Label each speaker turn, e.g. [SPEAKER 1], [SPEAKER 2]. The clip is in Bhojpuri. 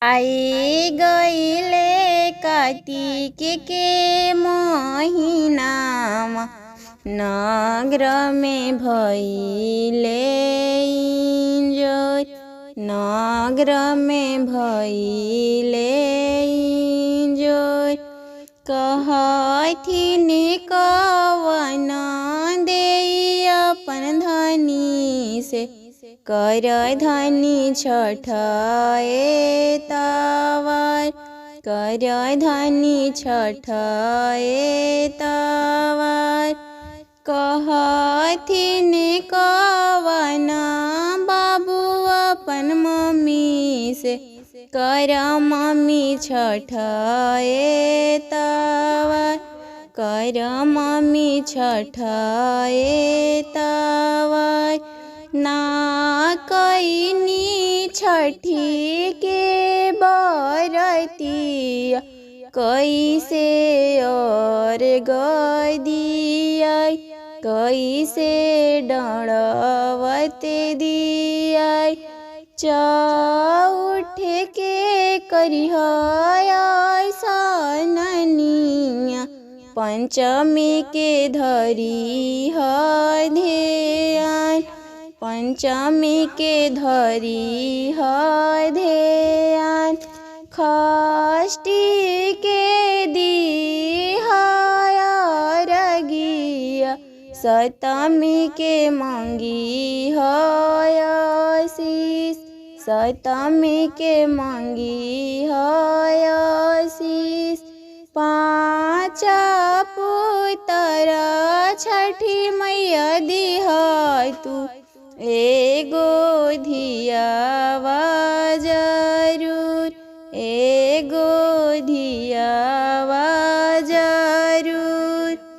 [SPEAKER 1] आई गईले कार्तिक के महीनामा नगर में भइले इंजोर। नगर में भइले इंजोर। कहथिन कवन देई अपन धनी से कर धनी छठ एतवार। कर धनी छठ एतवार। कहथिन कवन बाबू अपन मम्मी से कर मम्मी छठ एतवार। कर मम्मी छठ एतवार। ना कईनी छठी के बरतिया कैसे और गदिया। कैसे डणवत दिया। चौठ के करिह सननिया। पंचमी के धरी ह ध्यान। पंचमी के धरी ह ध्यान। षष्ठी के दीह अरगिया। सप्तमी के मंगी ह आशीष। सप्तमी के मंगी ह आशीष। पाँच पुत्र छठी मैया दीह तू एगो धियावा जरूर। एगो धिया